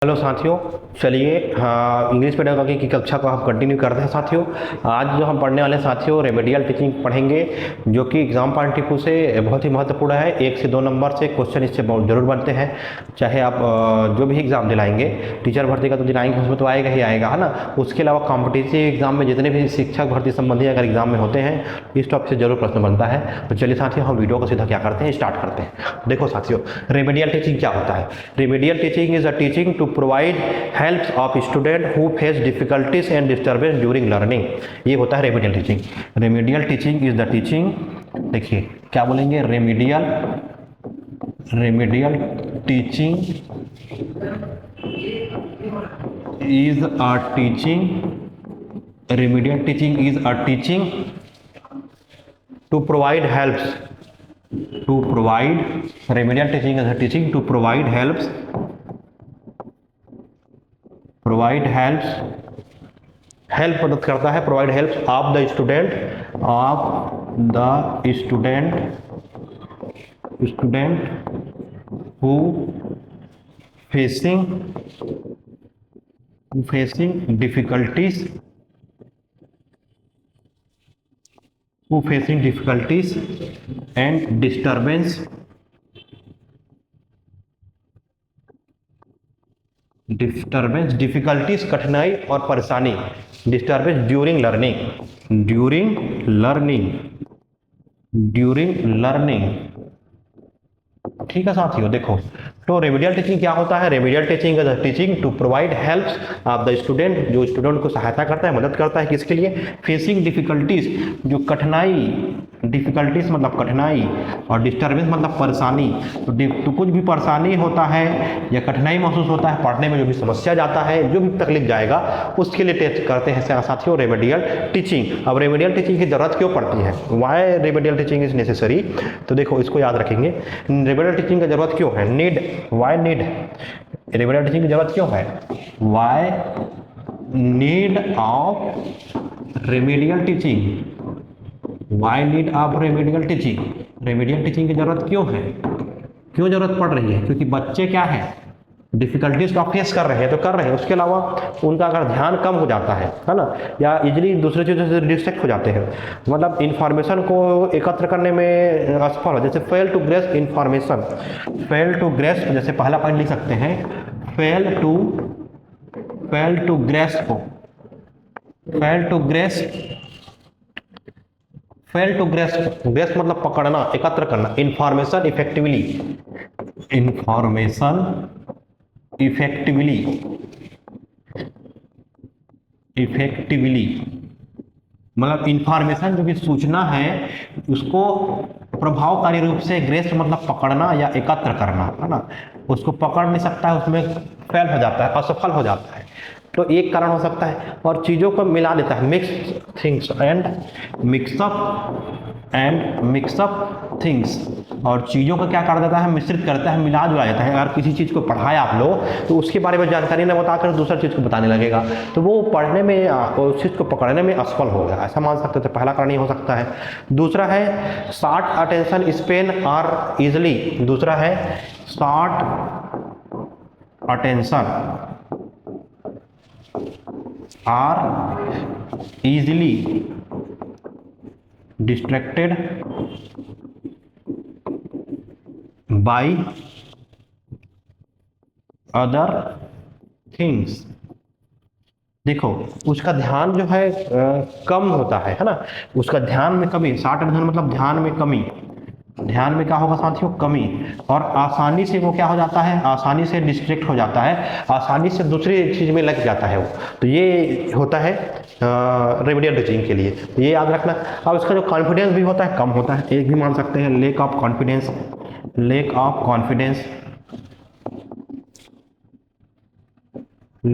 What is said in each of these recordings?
Hello साथियों, चलिए हाँ इंग्लिश पेडागोजी की कक्षा को हम कंटिन्यू करते हैं साथियों। आज जो हम पढ़ने वाले साथियों रेमेडियल टीचिंग पढ़ेंगे, जो कि एग्जाम पॉइंट ऑफ व्यू से बहुत ही महत्वपूर्ण है। 1 से 2 नंबर से क्वेश्चन इससे बहुत जरूर बनते हैं। चाहे आप जो भी एग्जाम दिलाएंगे, टीचर भर्ती का तो दिलाएंगे, उसमें तो आएगा ही आएगा, है ना। उसके अलावा कॉम्पिटिटिव एग्जाम में जितने भी शिक्षक भर्ती संबंधी अगर एग्जाम में होते हैं, इस टॉपिक से जरूर प्रश्न बनता है। तो चलिए साथियों, हम वीडियो को सीधा क्या करते हैं, स्टार्ट करते हैं। देखो साथियों, रेमेडियल टीचिंग क्या होता है। Remedial teaching is a teaching to provide helps of student who face difficulties and disturbance during learning. ये होता है remedial teaching. Remedial teaching is the teaching, देखिए क्या बोलेंगे, remedial teaching is a teaching, remedial teaching is a teaching to provide helps, to provide, remedial teaching is a teaching to provide helps, provide helps, help मदद करता है, provide helps of the student, who facing difficulties and difficulties कठिनाई और परेशानी, disturbance during learning. ठीक है साथियों, देखो तो रेमेडियल टीचिंग क्या होता है। Remedial teaching is a teaching to provide helps of the student, जो स्टूडेंट को सहायता करता है, मदद करता है, किसके लिए, फेसिंग डिफिकल्टीज, जो कठिनाई, डिफिकल्टीज मतलब कठिनाई, और डिस्टर्बेंस मतलब परेशानी। तो कुछ भी परेशानी होता है या कठिनाई महसूस होता है, पढ़ने में जो भी समस्या जाता है, जो भी तकलीफ जाएगा, उसके लिए टेस्ट करते हैं साथियों रेमेडियल टीचिंग। अब रेमेडियल टीचिंग की जरूरत क्यों पड़ती है, why remedial teaching is necessary, तो देखो इसको याद रखेंगे। रेमेडियल टीचिंग की जरूरत क्यों है, need, why need, remedial teaching की जरूरत क्यों है, why need of remedial teaching, why need of remedial teaching, remedial teaching की जरूरत क्यों है, क्यों जरूरत पड़ रही है, क्योंकि बच्चे क्या है, डिफिकल्टीज का फेस कर रहे हैं तो कर रहे हैं, उसके अलावा उनका अगर ध्यान कम हो जाता है ना, या इजीली दूसरी चीज़ों से डिस्ट्रैक्ट हो जाते हैं, मतलब इंफॉर्मेशन को एकत्र करने में असफल हो, जैसे fail to grasp information, fail to grasp, जैसे पहला पॉइंट लिख सकते हैं, फेल टू ग्रेस्प, ग्रेस्प मतलब पकड़ना, एकत्र करना, इंफॉर्मेशन इफेक्टिवली मतलब इंफॉर्मेशन जो भी सूचना है उसको प्रभावकारी रूप से, ग्रेस्प मतलब पकड़ना या एकत्र करना, है ना, उसको पकड़ नहीं सकता है, उसमें फेल हो जाता है, असफल हो जाता है, तो एक कारण हो सकता है। और चीज़ों को मिला देता है, मिक्सअप थिंग्स, और चीज़ों को क्या कर देता है, मिश्रित करता है, मिला जुला देता है। अगर किसी चीज़ को पढ़ाया आप लोग तो उसके बारे में जानकारी न बताकर दूसरा चीज़ को बताने लगेगा, तो वो पढ़ने में, उस चीज़ को पकड़ने में असफल होगा, ऐसा मान सकते थे। पहला कारण ये हो सकता है। दूसरा है short attention span are easily, दूसरा है short attention are easily distracted by other things. देखो उसका ध्यान जो है कम होता है ना, उसका ध्यान में कमी, शॉर्ट अटेंशन मतलब ध्यान में कमी, ध्यान में क्या होगा साथियों, कमी, और आसानी से वो क्या हो जाता है, आसानी से डिस्ट्रैक्ट हो जाता है, आसानी से दूसरी चीज में लग जाता है वो, तो ये होता है रेमेडियल टीचिंग के लिए, तो ये याद रखना। अब इसका जो कॉन्फिडेंस भी होता है कम होता है, एक भी मान सकते हैं लेक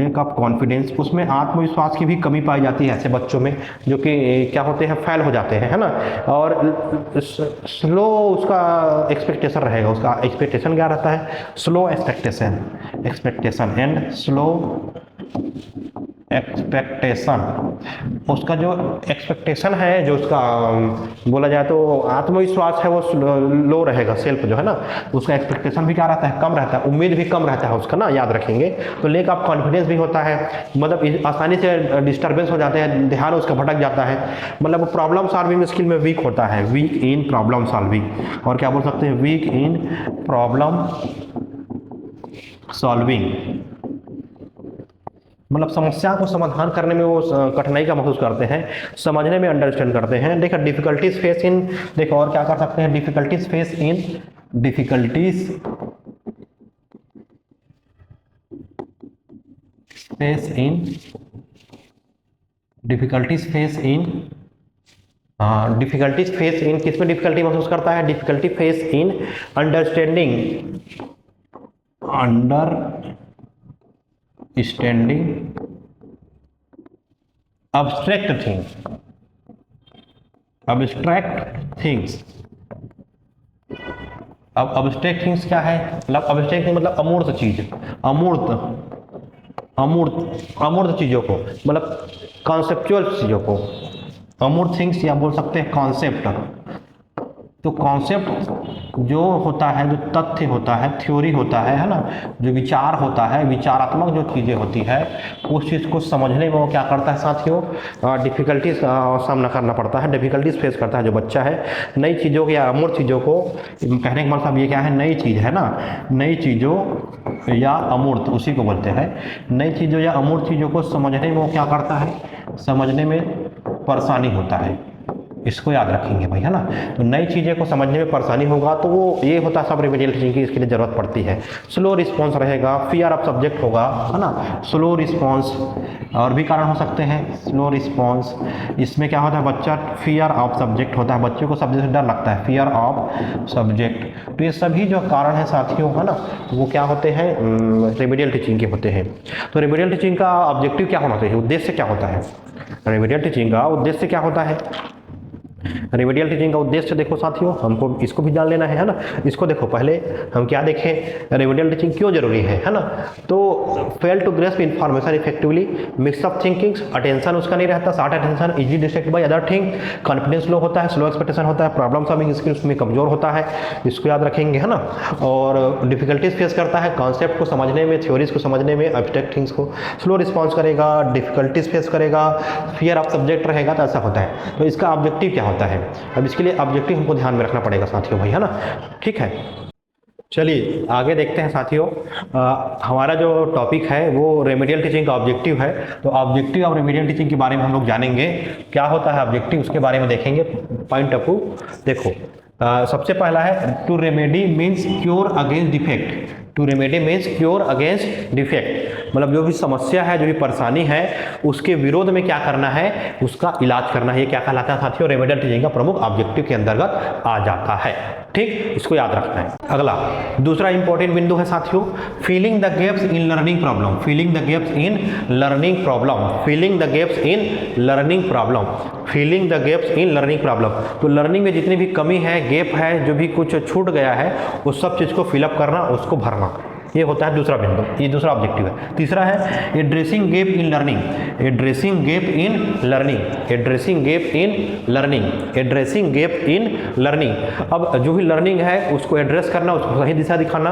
ऑफ कॉन्फिडेंस, उसमें आत्मविश्वास की भी कमी पाई जाती है ऐसे बच्चों में, जो कि क्या होते हैं, फेल हो जाते हैं, है ना। और स्लो उसका एक्सपेक्टेशन रहेगा, उसका एक्सपेक्टेशन क्या रहता है, slow expectation and slow expectation, उसका जो एक्सपेक्टेशन है, जो उसका बोला जाए तो आत्मविश्वास है वो लो रहेगा, सेल्फ जो है ना, उसका एक्सपेक्टेशन भी क्या रहता है, कम रहता है, उम्मीद भी कम रहता है उसका ना, याद रखेंगे। तो लेक ऑफ कॉन्फिडेंस भी होता है, मतलब आसानी से डिस्टर्बेंस हो जाते हैं, ध्यान उसका भटक जाता है, मतलब प्रॉब्लम सॉल्विंग स्किल में वीक होता है, वीक इन प्रॉब्लम सॉल्विंग, और क्या बोल सकते हैं, वीक इन प्रॉब्लम सॉल्विंग, मतलब समस्या को समाधान करने में वो कठिनाई का महसूस करते हैं, समझने में अंडरस्टैंड करते हैं। देखो डिफिकल्टीज फेस इन, देखो और क्या कर सकते हैं, difficulties face in, difficulties face in, difficulties face in, difficulties face in, किसमें डिफिकल्टी महसूस करता है, difficulty face in understanding, understanding abstract things, abstract things, अब abstract things क्या है, मतलब abstract things मतलब अमूर्त चीज, अमूर्त अमूर्त अमूर्त चीजों को, मतलब कॉन्सेप्चुअल चीजों को, अमूर्त थिंग्स या बोल सकते हैं कॉन्सेप्ट। तो कॉन्सेप्ट जो होता है, जो तथ्य होता है, थ्योरी होता है ना, जो विचार होता है, विचारात्मक जो चीज़ें होती है, उस चीज़ को समझने में वो क्या करता है साथियों, डिफिकल्टीज सामना करना पड़ता है, डिफिकल्टीज फेस करता है जो बच्चा है। नई चीज़ों या अमूर्त चीज़ों को, कहने का मतलब ये क्या है, नई चीज़ है ना, नई चीज़ों या अमूर्त उसी को बोलते हैं, नई चीज़ों या अमूर्त चीज़ों को समझने में वो क्या करता है, समझने में परेशानी होता है, इसको याद रखेंगे भाई, है ना। तो नई चीज़ें को समझने में परेशानी होगा तो वो ये होता है सब रिमेडियल टीचिंग की, इसके लिए ज़रूरत पड़ती है। स्लो रिस्पॉन्स रहेगा, फियर ऑफ सब्जेक्ट होगा, है ना, स्लो रिस्पॉन्स, और भी कारण हो सकते हैं स्लो रिस्पॉन्स। इसमें क्या होता है, बच्चा फियर ऑफ सब्जेक्ट होता है, बच्चे को सब्जेक्ट से डर लगता है, फियर ऑफ सब्जेक्ट। तो ये सभी जो कारण है साथियों, है ना, वो क्या होते हैं, रिमेडियल टीचिंग के होते हैं। तो रिमेडियल टीचिंग का ऑब्जेक्टिव क्या होना चाहिए, उद्देश्य क्या होता है, रिमेडियल टीचिंग का उद्देश्य क्या होता है, रिमेडियल टीचिंग का उद्देश्य देखो साथियों, हमको इसको भी जान लेना है ना। इसको देखो, पहले हम क्या देखें, रिमेडियल टीचिंग क्यों जरूरी है ना। तो fail to grasp information effectively, mix of thinkings, attention उसका नहीं रहता, short attention, easy distracted by other thing, confidence low होता है, स्लो एक्सपेक्टेशन होता है, प्रॉब्लम सॉल्विंग स्किल्स में कमजोर होता है, इसको याद रखेंगे, है ना। और डिफिकल्टीज फेस करता है कॉन्सेप्ट को समझने में, थ्योरीज को समझने में, एब्स्ट्रैक्ट थिंग्स को, स्लो रिस्पॉन्स करेगा, डिफिकल्टीज फेस करेगा, फियर ऑफ सब्जेक्ट रहेगा, तो ऐसा होता है। तो इसका ऑब्जेक्टिव क्या होता है, अब इसके लिए ऑब्जेक्टिव हमको ध्यान में रखना पड़ेगा साथियों भाई, है ना, ठीक है। चलिए आगे देखते हैं साथियों, हमारा जो टॉपिक है वो रेमेडियल टीचिंग का ऑब्जेक्टिव है। तो ऑब्जेक्टिव ऑफ रेमेडियल टीचिंग के बारे में हम लोग जानेंगे, क्या होता है ऑब्जेक्टिव, उसके बारे में देखेंगे पॉइंट ऑफ व्यू। देखो सबसे पहला है to remedy means cure against defect, to remedy means cure against defect, मतलब जो भी समस्या है, जो भी परेशानी है, उसके विरोध में क्या करना है, उसका इलाज करना है। ये क्या कहलाता है साथियों, रेमेडियल टीचिंग का प्रमुख ऑब्जेक्टिव के अंतर्गत आ जाता है, ठीक, इसको याद रखना है। अगला दूसरा इंपॉर्टेंट बिंदु है साथियों, filling the gaps in learning problem, filling the gaps in learning problem, filling the gaps in learning problem, filling the gaps in learning problem. तो लर्निंग में जितनी भी कमी है, गैप है, जो भी कुछ छूट गया है, उस सब चीज़ को फिलअप करना, उसको भरना, ये होता है दूसरा बिंदु, ये दूसरा ऑब्जेक्टिव है। तीसरा है addressing gap in learning, addressing gap in learning, addressing gap in learning, addressing gap in learning. अब जो भी लर्निंग है उसको एड्रेस करना, उसको सही दिशा दिखाना,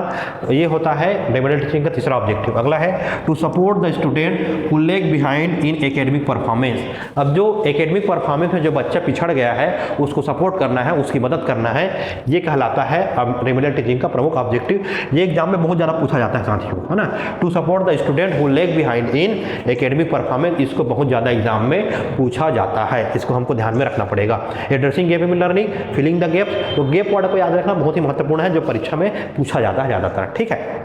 ये होता है रेमेडियल टीचिंग का तीसरा ऑब्जेक्टिव। अगला है to support the student who lag behind in academic performance. अब जो एकेडमिक परफॉर्मेंस में जो बच्चा पिछड़ गया है उसको सपोर्ट करना है, उसकी मदद करना है, ये कहलाता है रेमेडियल टीचिंग का प्रमुख ऑब्जेक्टिव। ये एग्जाम में बहुत ज़्यादा पूछा जाता है साथियों, है ना, to support the student who lag behind in academic performance, इसको बहुत ज़्यादा एग्जाम में पूछा जाता है, इसको हमको ध्यान में रखना पड़ेगा। Addressing gap in learning, filling the gap, तो गैप वर्ड को याद रखना बहुत ही महत्वपूर्ण है, जो परीक्षा में पूछा जाता है ज़्यादातर, ठीक है।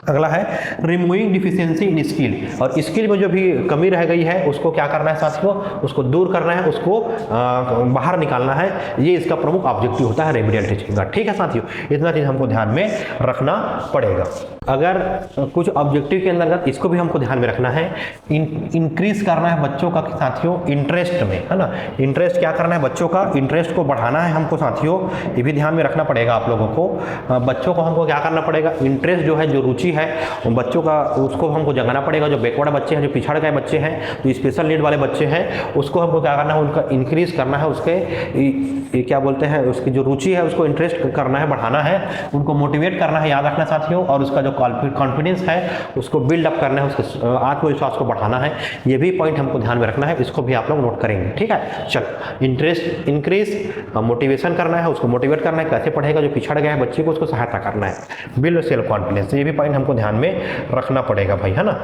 अगला है रिमूविंग डिफिशियंसी इन स्किल, और स्किल में जो भी कमी रह गई है उसको क्या करना है साथियों, उसको दूर करना है, उसको बाहर निकालना है, ये इसका प्रमुख ऑब्जेक्टिव होता है रेमेडियल टीचिंग का, ठीक है साथियों। इतना चीज़ हमको ध्यान में रखना पड़ेगा। अगर कुछ ऑब्जेक्टिव के अंतर्गत इसको भी हमको ध्यान में रखना है, इंक्रीज करना है बच्चों का साथियों इंटरेस्ट में, है ना। इंटरेस्ट क्या करना है, बच्चों का इंटरेस्ट को बढ़ाना है हमको साथियों, ये भी ध्यान में रखना पड़ेगा आप लोगों को। बच्चों को हमको क्या करना पड़ेगा, इंटरेस्ट जो है, जो रुचि है बच्चों का, उसको हमको जगाना पड़ेगा। जो बैकवर्ड बच्चे हैं, जो पिछड़ गए बच्चे हैं, जो स्पेशल नीड वाले बच्चे हैं, उसको हमको क्या करना है, उनका इंक्रीज करना है, उसके क्या बोलते हैं, उसकी जो रुचि है उसको इंटरेस्ट करना है, बढ़ाना है, उनको मोटिवेट करना है, याद रखना साथियों। और उसका जो कॉन्फिडेंस है उसको बिल्डअप करना है, उसके आत्मविश्वास को बढ़ाना है। ये भी पॉइंट हमको ध्यान में रखना है, इसको भी आप लोग नोट करेंगे, ठीक है। चलो, इंटरेस्ट इंक्रीज, मोटिवेशन करना है, उसको मोटिवेट करना है, कैसे पढ़ेगा, जो पिछड़ गया है बच्चे को उसको सहायता करना है, बिल्ड सेल्फ कॉन्फिडेंस। ये भी पॉइंट हमको ध्यान में रखना पड़ेगा भाई, है ना।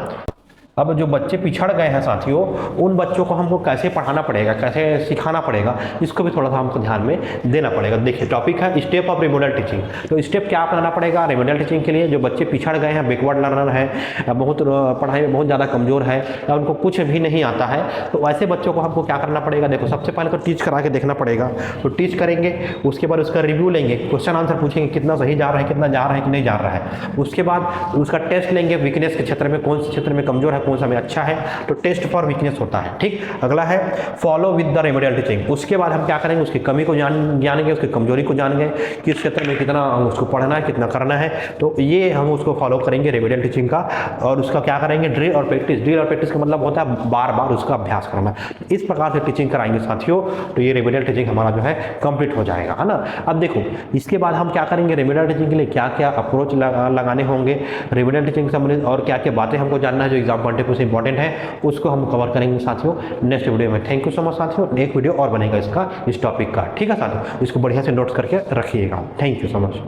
अब जो बच्चे पिछड़ गए हैं साथियों, उन बच्चों को हमको कैसे पढ़ाना पड़ेगा, कैसे सिखाना पड़ेगा, इसको भी थोड़ा सा हमको ध्यान में देना पड़ेगा। देखिए, टॉपिक है स्टेप ऑफ रिमोडल टीचिंग। तो स्टेप क्या अपनाना पड़ेगा रिमोडल टीचिंग के लिए? जो बच्चे पिछड़ गए हैं, बैकवर्ड लर्नर है, बहुत पढ़ाई में बहुत ज़्यादा कमज़ोर है, या उनको कुछ भी नहीं आता है, तो ऐसे बच्चों को हमको क्या करना पड़ेगा? देखो, सबसे पहले तो टीच करा के देखना पड़ेगा। तो टीच करेंगे, उसके बाद उसका रिव्यू लेंगे, क्वेश्चन आंसर पूछेंगे, कितना सही जा रहा है, कितना जा रहा है कि नहीं जा रहा है। उसके बाद उसका टेस्ट लेंगे, वीकनेस के क्षेत्र में, कौन से क्षेत्र में कमजोर है, कौन सा में अच्छा है, तो टेस्ट फॉर वीकनेस होता है, ठीक। अगला है follow with the remedial teaching. उसके बाद हम क्या करेंगे, उसकी कमी को जानेंगे, उसकी कमजोरी को जानेंगे, किस क्षेत्र में कितना उसको पढ़ना है, कितना करना है, तो ये हम उसको फॉलो करेंगे रेमेडियल टीचिंग का। और उसका क्या करेंगे, ड्रिल और प्रैक्टिस। ड्रिल और प्रैक्टिस का मतलब होता है बार बार उसका अभ्यास करना। इस प्रकार से टीचिंग कराएंगे साथियों, तो ये रेमेडियल टीचिंग हमारा जो है कंप्लीट हो जाएगा, है ना। अब देखो, इसके बाद हम क्या करेंगे, रेमेडियल टीचिंग के लिए क्या क्या अप्रोच लगाने होंगे, रेमेडियल टीचिंग से संबंधित और क्या क्या बातें हमको जानना है जो एग्जाम पॉइंट ऑफ व्यू से इंपॉर्टेंट है, उसको हम कवर करेंगे साथियों नेक्स्ट वीडियो में। थैंक यू सो मच साथियों। एक वीडियो और बनेगा इसका, इस टॉपिक का, ठीक है साथियों। इसको बढ़िया से नोट्स करके रखिएगा। Thank you so much.